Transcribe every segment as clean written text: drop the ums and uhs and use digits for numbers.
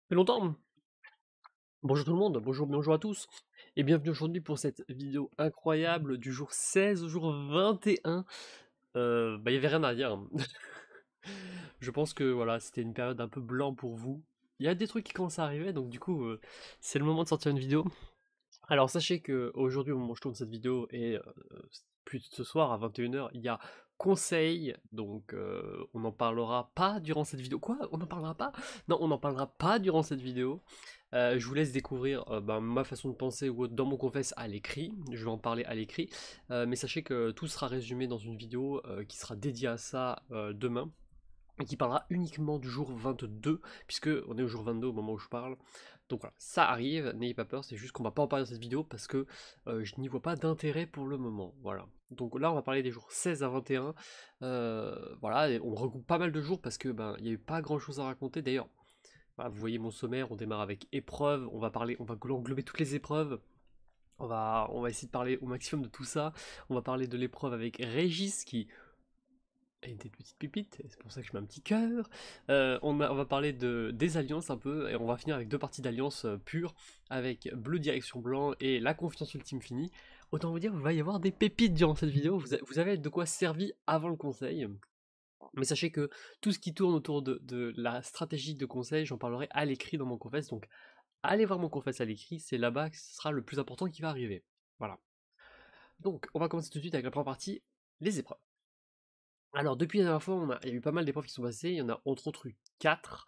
Fait longtemps. Bonjour tout le monde, bonjour à tous, et bienvenue aujourd'hui pour cette vidéo incroyable du jour 16 au jour 21. Il y avait rien à dire, hein. Je pense que voilà, c'était une période un peu blanc pour vous. Il y a des trucs qui commencent à arriver, donc du coup, c'est le moment de sortir une vidéo. Alors sachez que aujourd'hui, au moment où je tourne cette vidéo, et plus ce soir à 21 h, il y a conseil, donc on n'en parlera pas durant cette vidéo. Quoi? On n'en parlera pas? Non, on n'en parlera pas durant cette vidéo. Je vous laisse découvrir ma façon de penser ou autre dans mon confesse à l'écrit. Je vais en parler à l'écrit. Mais sachez que tout sera résumé dans une vidéo qui sera dédiée à ça demain. Et qui parlera uniquement du jour 22, puisque on est au jour 22 au moment où je parle. Donc voilà, ça arrive, n'ayez pas peur, c'est juste qu'on va pas en parler dans cette vidéo parce que je n'y vois pas d'intérêt pour le moment. Voilà. Donc là, on va parler des jours 16 à 21. Voilà, et on regroupe pas mal de jours parce que il n'y a eu pas grand chose à raconter. D'ailleurs, voilà, vous voyez mon sommaire, on démarre avec épreuves, on va englober toutes les épreuves. On va essayer de parler au maximum de tout ça. On va parler de l'épreuve avec Régis qui et des petites pépites, c'est pour ça que je mets un petit cœur. On va parler des alliances un peu, et on va finir avec deux parties d'alliance pures, avec bleu direction blanc et la confiance ultime finie. Autant vous dire, il va y avoir des pépites durant cette vidéo, vous avez de quoi servir avant le conseil. Mais sachez que tout ce qui tourne autour de la stratégie de conseil, j'en parlerai à l'écrit dans mon confesse, donc allez voir mon confesse à l'écrit, c'est là-bas que ce sera le plus important qui va arriver. Voilà. Donc, on va commencer tout de suite avec la première partie, les épreuves. Alors, depuis la dernière fois, il y a eu pas mal d'épreuves qui sont passées. Il y en a entre autres eu 4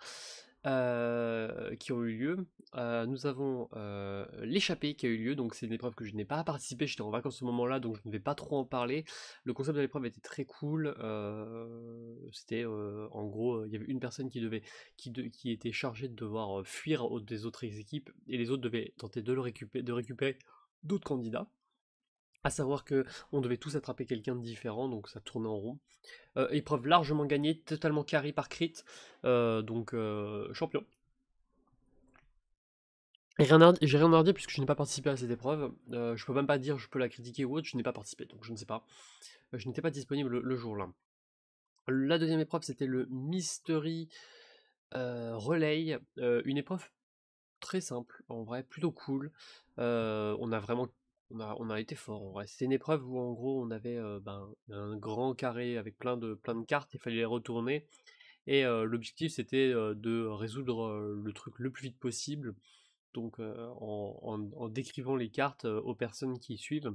qui ont eu lieu. Nous avons l'échappée qui a eu lieu, donc c'est une épreuve que je n'ai pas participé, j'étais en vacances à ce moment-là, donc je ne vais pas trop en parler. Le concept de l'épreuve était très cool. C'était en gros, il y avait une personne qui était chargée de devoir fuir des autres équipes, et les autres devaient tenter de récupérer d'autres candidats. À savoir que on devait tous attraper quelqu'un de différent, donc ça tournait en rond. Épreuve largement gagnée, totalement carry par crit, donc champion. Et j'ai rien à redire puisque je n'ai pas participé à cette épreuve. Je peux même pas dire je peux la critiquer ou autre, je n'ai pas participé, donc je ne sais pas. Je n'étais pas disponible le jour-là. La deuxième épreuve c'était le Mystery Relay, une épreuve très simple, en vrai, plutôt cool. On a vraiment on a été fort en vrai. C'était une épreuve où en gros on avait un grand carré avec plein de cartes, il fallait les retourner. Et l'objectif c'était de résoudre le truc le plus vite possible, donc en décrivant les cartes aux personnes qui suivent.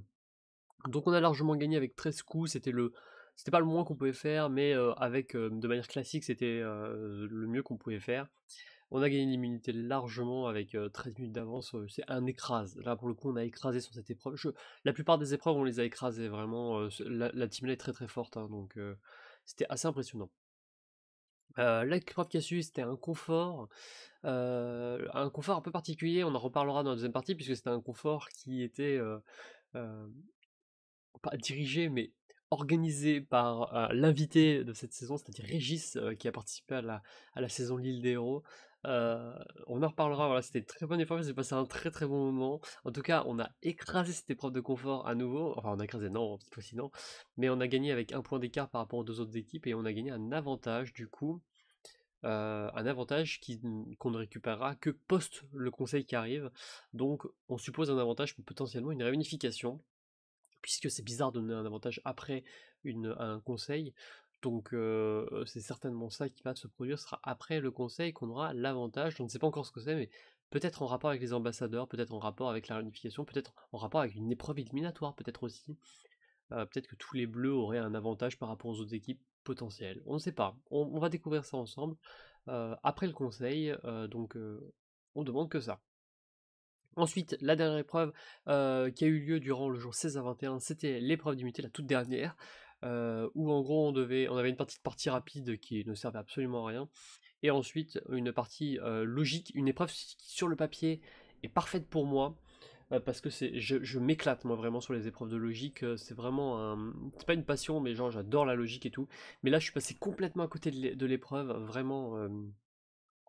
Donc on a largement gagné avec 13 coups, c'était pas le moins qu'on pouvait faire, mais avec de manière classique c'était le mieux qu'on pouvait faire. On a gagné l'immunité largement avec 13 minutes d'avance, c'est un écrase. Là pour le coup on a écrasé sur cette épreuve. La plupart des épreuves on les a écrasées vraiment, la team là est très très forte, hein, donc c'était assez impressionnant. L'épreuve qui a suivi, c'était un confort un peu particulier, on en reparlera dans la deuxième partie, puisque c'était un confort qui était euh, pas dirigé, mais organisé par l'invité de cette saison, c'est-à-dire Régis, qui a participé à la saison L'île des héros. Euh, on en reparlera, voilà, c'était une très bonne épreuve, j'ai passé un très très bon moment. En tout cas, on a écrasé cette épreuve de confort à nouveau, enfin on a écrasé, non, cette fois-ci non, mais on a gagné avec un point d'écart par rapport aux deux autres équipes, et on a gagné un avantage du coup. Un avantage qu'on ne récupérera que post le conseil qui arrive. Donc on suppose un avantage pour potentiellement une réunification, puisque c'est bizarre de donner un avantage après un conseil. Donc c'est certainement ça qui va se produire, ce sera après le conseil qu'on aura l'avantage. Je ne sais pas encore ce que c'est, mais peut-être en rapport avec les ambassadeurs, peut-être en rapport avec la réunification, peut-être en rapport avec une épreuve éliminatoire, peut-être aussi. Peut-être que tous les bleus auraient un avantage par rapport aux autres équipes potentielles. On ne sait pas. On va découvrir ça ensemble après le conseil. Donc on demande que ça. Ensuite, la dernière épreuve qui a eu lieu durant le jour 16 à 21, c'était l'épreuve d'immunité, la toute dernière, où en gros on avait une partie rapide qui ne servait absolument à rien, et ensuite une partie logique, une épreuve qui sur le papier est parfaite pour moi, parce que je m'éclate moi vraiment sur les épreuves de logique, c'est vraiment c'est pas une passion, mais genre j'adore la logique et tout, mais là je suis passé complètement à côté de l'épreuve, vraiment,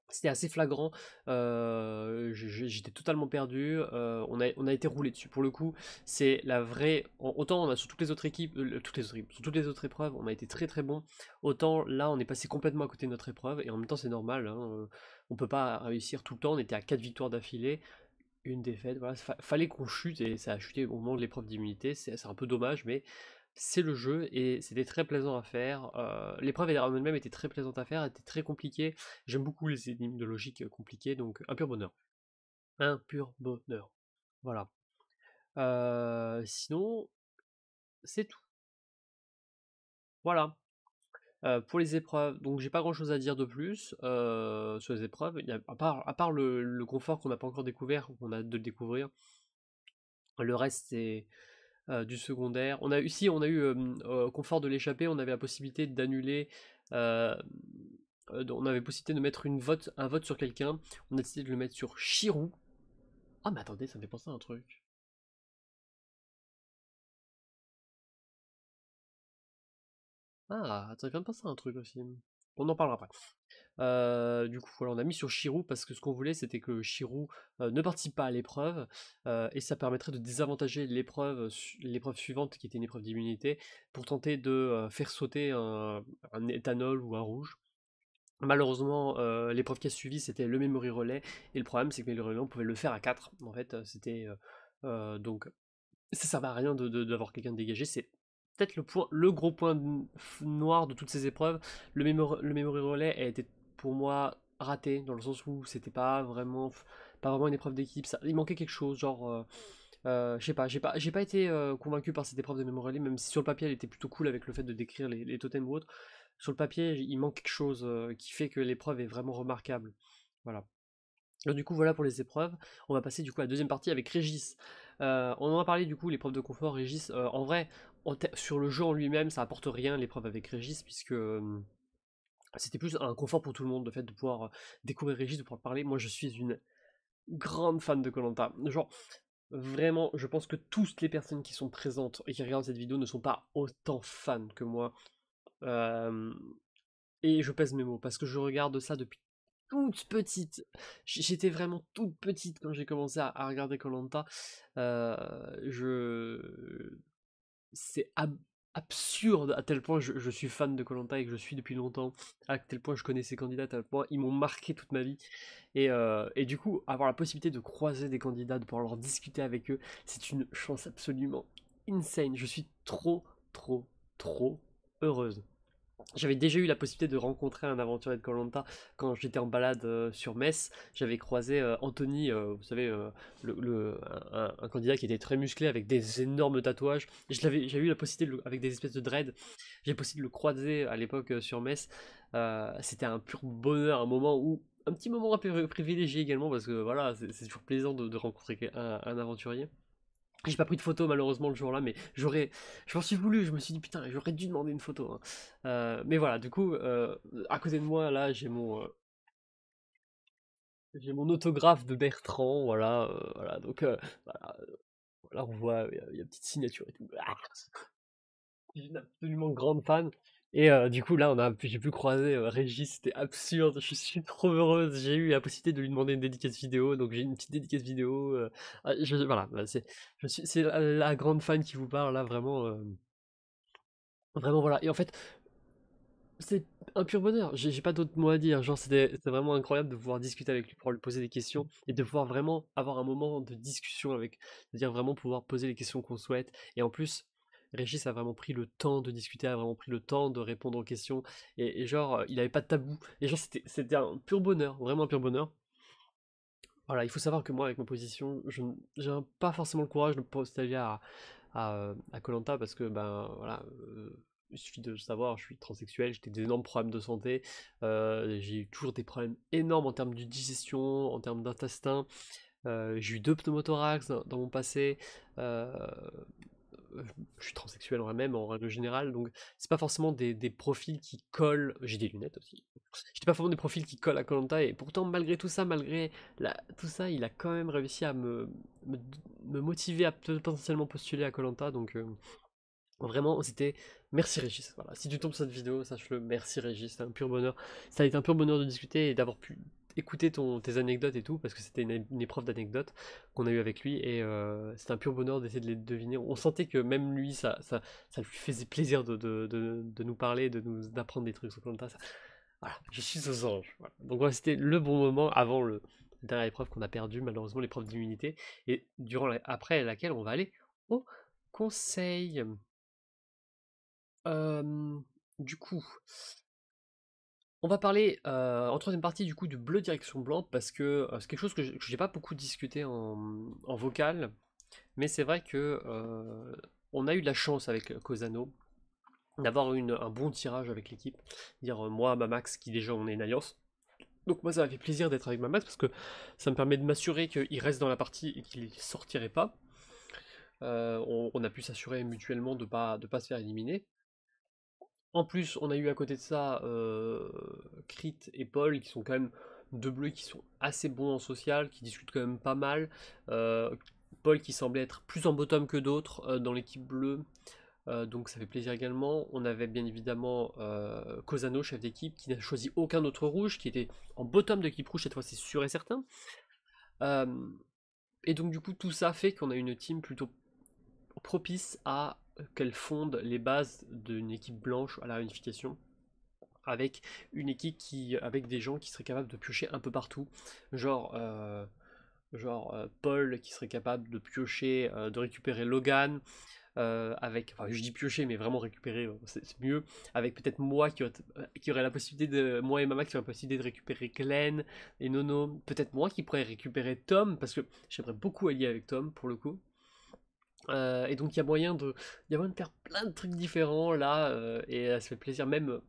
C'était assez flagrant, j'étais totalement perdu, on a été roulé dessus. Pour le coup, c'est la vraie autant on a sur toutes les autres équipes, toutes les autres équipes, sur toutes les autres épreuves, on a été très très bon, autant là, on est passé complètement à côté de notre épreuve et en même temps, c'est normal, hein, on peut pas réussir tout le temps. On était à 4 victoires d'affilée, une défaite, voilà, fallait qu'on chute et ça a chuté au moment de l'épreuve d'immunité, c'est un peu dommage, mais c'est le jeu et c'était très plaisant à faire. L'épreuve en elle-même était très plaisante à faire, était très compliquée. J'aime beaucoup les énigmes de logique compliquées, donc un pur bonheur. Un pur bonheur. Voilà. Sinon, c'est tout. Voilà. Pour les épreuves, donc j'ai pas grand chose à dire de plus sur les épreuves. À part le confort qu'on n'a pas encore découvert, qu'on a hâte de le découvrir. Le reste, c'est du secondaire. Confort de l'échappée, on avait la possibilité d'annuler. euh, on avait possibilité de mettre un vote sur quelqu'un. On a décidé de le mettre sur Chirou. Ah, mais attendez, ça me fait penser à un truc. Ah, ça vient de penser à un truc aussi. On en parlera après. Du coup, voilà, on a mis sur Chirou parce que ce qu'on voulait, c'était que Chirou ne participe pas à l'épreuve et ça permettrait de désavantager l'épreuve suivante, qui était une épreuve d'immunité, pour tenter de faire sauter un éthanol ou un rouge. Malheureusement, l'épreuve qui a suivi, c'était le memory relay, et le problème, c'est que le memory relay, on pouvait le faire à 4. En fait, donc, ça servait à rien d'avoir quelqu'un de dégagé. C'est peut-être le gros point noir de toutes ces épreuves. Le memory relay a été, pour moi, raté, dans le sens où c'était pas vraiment une épreuve d'équipe. Il manquait quelque chose, genre. Je sais pas, j'ai pas été convaincu par cette épreuve de memory relay, même si sur le papier elle était plutôt cool avec le fait de décrire les totems ou autres. Sur le papier, il manque quelque chose qui fait que l'épreuve est vraiment remarquable. Voilà. Alors, du coup, voilà pour les épreuves. On va passer du coup à la deuxième partie avec Régis. On en a parlé du coup, l'épreuve de confort, Régis. En vrai, sur le jeu en lui-même, ça apporte rien l'épreuve avec Régis, puisque c'était plus un confort pour tout le monde, le fait de pouvoir découvrir Régis, de pouvoir parler. Moi, je suis une grande fan de koh. Genre, vraiment, je pense que toutes les personnes qui sont présentes et qui regardent cette vidéo ne sont pas autant fans que moi. Euh, et je pèse mes mots, parce que je regarde ça depuis toute petite. J'étais vraiment toute petite quand j'ai commencé à regarder koh. Je c'est absurde à tel point je suis fan de koh et que je suis depuis longtemps, à tel point je connais ces candidats, à tel point ils m'ont marqué toute ma vie. Et du coup, avoir la possibilité de croiser des candidats, de pouvoir leur discuter avec eux, c'est une chance absolument insane. Je suis trop, trop, trop heureuse. J'avais déjà eu la possibilité de rencontrer un aventurier de koh quand j'étais en balade sur Metz. J'avais croisé Anthony, vous savez, un candidat qui était très musclé avec des énormes tatouages. J'ai eu la possibilité, avec des espèces de dreads, j'ai possibilité de le croiser à l'époque sur Metz. C'était un pur bonheur, un petit moment un peu privilégié également, parce que voilà, c'est toujours plaisant de rencontrer un aventurier. J'ai pas pris de photo malheureusement le jour-là, mais je m'en suis voulu, je me suis dit putain, j'aurais dû demander une photo, hein. Mais voilà, du coup, à côté de moi, là, j'ai mon autographe de Bertrand, voilà, donc voilà, voilà, on voit, il y a une petite signature et tout. Ah, je suis une absolument grande fan. Et du coup, là, j'ai pu croiser Régis, c'était absurde, je suis trop heureuse. J'ai eu la possibilité de lui demander une dédicace vidéo, donc j'ai une petite dédicace vidéo. Voilà, bah, c'est la grande fan qui vous parle là, vraiment, vraiment voilà. Et en fait, c'est un pur bonheur. J'ai pas d'autres mots à dire. Genre, c'était vraiment incroyable de pouvoir discuter avec lui, pouvoir lui poser des questions et de pouvoir vraiment avoir un moment de discussion avec, c'est-à-dire vraiment pouvoir poser les questions qu'on souhaite. Et en plus, Régis a vraiment pris le temps de discuter, a vraiment pris le temps de répondre aux questions. Et genre, il avait pas de tabou. Et genre, c'était un pur bonheur, vraiment un pur bonheur. Voilà, il faut savoir que moi, avec ma position, j'ai pas forcément le courage de me postuler à koh parce que, ben voilà, il suffit de savoir, je suis transsexuel, j'ai des énormes problèmes de santé, j'ai eu toujours des problèmes énormes en termes de digestion, en termes d'intestin, j'ai eu 2 pneumothorax dans mon passé, euh, je suis transsexuel en même en règle générale, donc c'est pas forcément des profils qui collent. J'ai des lunettes aussi. J'étais pas forcément des profils qui collent à koh et pourtant malgré tout ça, malgré tout ça, il a quand même réussi à me, me motiver à potentiellement postuler à koh donc vraiment c'était merci Régis. Voilà, si tu tombes sur cette vidéo, sache-le, merci Régis, c'était un pur bonheur. Ça a été un pur bonheur de discuter et d'avoir pu écouter tes anecdotes et tout, parce que c'était une épreuve d'anecdotes qu'on a eu avec lui, et c'était un pur bonheur d'essayer de les deviner. On sentait que même lui, ça lui faisait plaisir de nous parler, d'apprendre des trucs sur Koh-Lanta. Voilà, je suis aux anges. Voilà. Donc voilà, c'était le bon moment avant la dernière épreuve qu'on a perdu, malheureusement, l'épreuve d'immunité, et après laquelle on va aller au conseil. Euh, du coup, on va parler en troisième partie du coup de bleu direction blanc parce que c'est quelque chose que j'ai pas beaucoup discuté en vocal, mais c'est vrai que on a eu de la chance avec Cosano d'avoir un bon tirage avec l'équipe. Dire moi, Mamax, qui déjà on est une alliance. Donc moi ça m'a fait plaisir d'être avec Mamax parce que ça me permet de m'assurer qu'il reste dans la partie et qu'il ne sortirait pas. On a pu s'assurer mutuellement de pas se faire éliminer. En plus, on a eu à côté de ça Crit et Paul qui sont quand même deux bleus qui sont assez bons en social, qui discutent quand même pas mal. Euh, Paul qui semblait être plus en bottom que d'autres dans l'équipe bleue, donc ça fait plaisir également. On avait bien évidemment Cosano, chef d'équipe, qui n'a choisi aucun autre rouge, qui était en bottom de l'équipe rouge cette fois, c'est sûr et certain. Euh, et donc du coup, tout ça fait qu'on a une team plutôt propice à qu'elle fonde les bases d'une équipe blanche à la réunification, avec une équipe avec des gens qui seraient capables de piocher un peu partout, genre, Paul qui serait capable de piocher, de récupérer Logan, enfin je dis piocher mais vraiment récupérer, c'est mieux, avec peut-être moi qui aurait la possibilité moi et Mama qui aurait la possibilité de récupérer Glenn et Nono, peut-être moi qui pourrais récupérer Tom, parce que j'aimerais beaucoup allier avec Tom pour le coup. Et donc il y a moyen de faire plein de trucs différents là, et ça fait plaisir. Même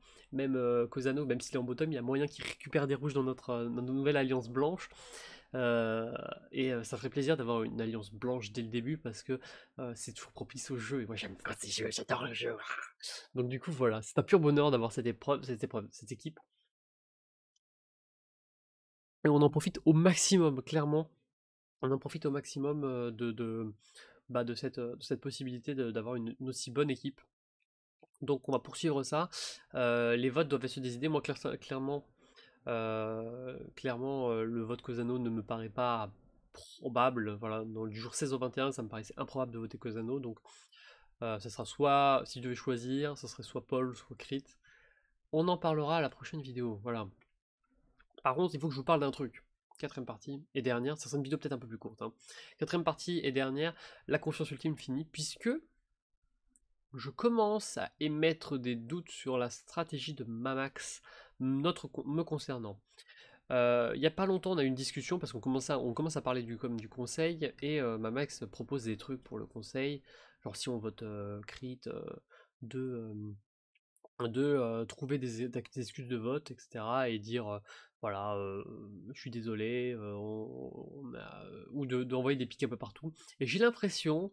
Cosano, même s'il est en bottom, il y a moyen qu'il récupère des rouges dans notre nouvelle alliance blanche. Et ça ferait plaisir d'avoir une alliance blanche dès le début parce que c'est toujours propice au jeu. Et moi j'aime bien ces jeux, j'adore le jeu. Donc du coup voilà, c'est un pur bonheur d'avoir cette équipe. Et on en profite au maximum, clairement. On en profite au maximum de cette possibilité d'avoir une aussi bonne équipe. Donc on va poursuivre ça. Les votes doivent se décider. Moi clairement, le vote Cosano ne me paraît pas probable. Voilà, du jour 16 au 21, ça me paraissait improbable de voter Cosano. Donc ça sera soit, si je devais choisir, ça serait soit Paul, soit Crit. On en parlera à la prochaine vidéo. Voilà. Par contre, il faut que je vous parle d'un truc. Quatrième partie et dernière, ça sera une vidéo peut-être un peu plus courte, hein. Quatrième partie et dernière, la confiance ultime finie, puisque je commence à émettre des doutes sur la stratégie de Mamax me concernant. Il n'y a pas longtemps, on a eu une discussion parce qu'on commence à parler du conseil, et Mamax propose des trucs pour le conseil, genre si on vote Crit, de, trouver des excuses de vote, etc. et dire voilà, je suis désolé, ou d'envoyer des pics un peu partout. Et j'ai l'impression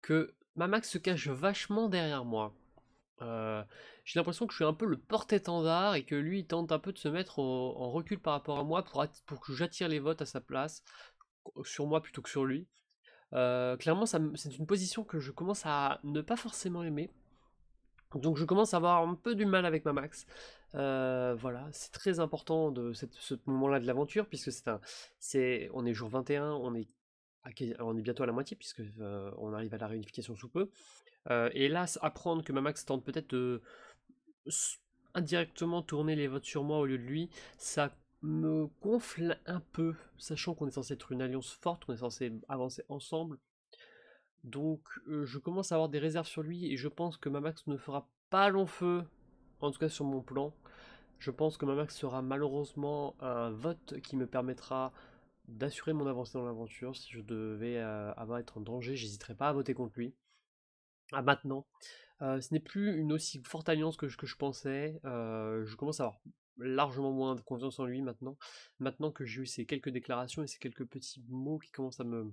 que Mamax se cache vachement derrière moi. Euh, j'ai l'impression que je suis un peu le porte-étendard et que lui il tente un peu de se mettre en recul par rapport à moi pour que j'attire les votes à sa place, sur moi plutôt que sur lui. Clairement, c'est une position que je commence à ne pas forcément aimer. Donc je commence à avoir un peu du mal avec ma max. Voilà, c'est très important de ce moment-là de l'aventure, puisque on est jour 21, on est bientôt à la moitié, puisque on arrive à la réunification sous peu. Et là, apprendre que Mamax tente peut-être de indirectement tourner les votes sur moi au lieu de lui, ça me gonfle un peu, sachant qu'on est censé être une alliance forte, qu'on est censé avancer ensemble. Donc je commence à avoir des réserves sur lui, et je pense que Mamax ne fera pas long feu, en tout cas sur mon plan. Je pense que Mamax sera malheureusement un vote qui me permettra d'assurer mon avancée dans l'aventure. Si je devais avoir être en danger, j'hésiterai pas à voter contre lui. À maintenant, ce n'est plus une aussi forte alliance que je pensais. Je commence à avoir largement moins de confiance en lui maintenant. Maintenant que j'ai eu ces quelques déclarations et ces quelques petits mots qui commencent à me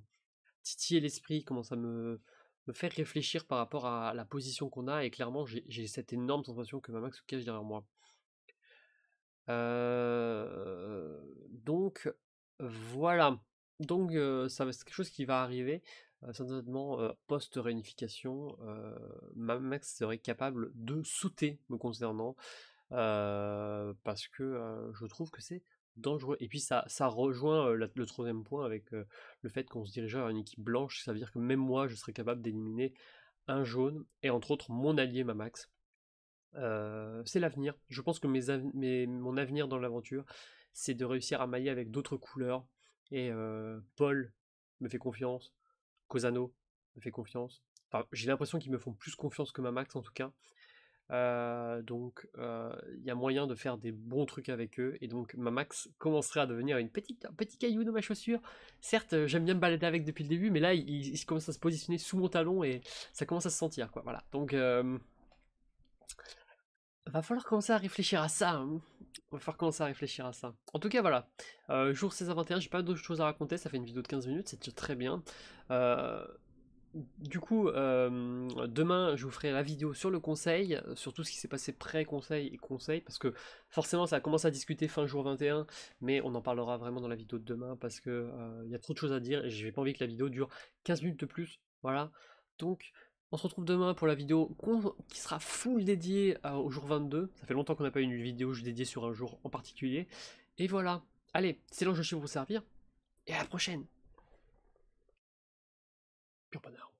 titiller l'esprit, commencent à me faire réfléchir par rapport à la position qu'on a. Et clairement, j'ai cette énorme sensation que Mamax se cache derrière moi. Donc voilà. Donc c'est quelque chose qui va arriver certainement post-réunification. Max serait capable de sauter me concernant, parce que je trouve que c'est dangereux. Et puis ça rejoint le troisième point avec le fait qu'on se dirigeait vers une équipe blanche. Ça veut dire que même moi, je serais capable d'éliminer un jaune, et entre autres mon allié Mamax. C'est l'avenir. Je pense que mon avenir dans l'aventure, c'est de réussir à mailler avec d'autres couleurs. Et Paul me fait confiance, Cosano me fait confiance. Enfin, j'ai l'impression qu'ils me font plus confiance que Mamax en tout cas. Donc il y a moyen de faire des bons trucs avec eux, et donc ma max commencerait à devenir un petit caillou dans ma chaussure. Certes, j'aime bien me balader avec depuis le début, mais là il commence à se positionner sous mon talon et ça commence à se sentir quoi. Voilà. Donc va falloir commencer à réfléchir à ça, hein. Va falloir commencer à réfléchir à ça. En tout cas, voilà. Jour 16 à 21, j'ai pas d'autres choses à raconter. Ça fait une vidéo de 15 minutes, c'est déjà très bien. Euh, du coup, demain, je vous ferai la vidéo sur le conseil, sur tout ce qui s'est passé pré-conseil et conseil, parce que forcément, ça commence à discuter fin jour 21, mais on en parlera vraiment dans la vidéo de demain, parce que il y a trop de choses à dire, et j'ai pas envie que la vidéo dure 15 minutes de plus, voilà. Donc, on se retrouve demain pour la vidéo qui sera full dédiée au jour 22. Ça fait longtemps qu'on n'a pas eu une vidéo dédiée sur un jour en particulier. Et voilà. Allez, c'est là je suis pour vous servir, et à la prochaine. Pure bonheur.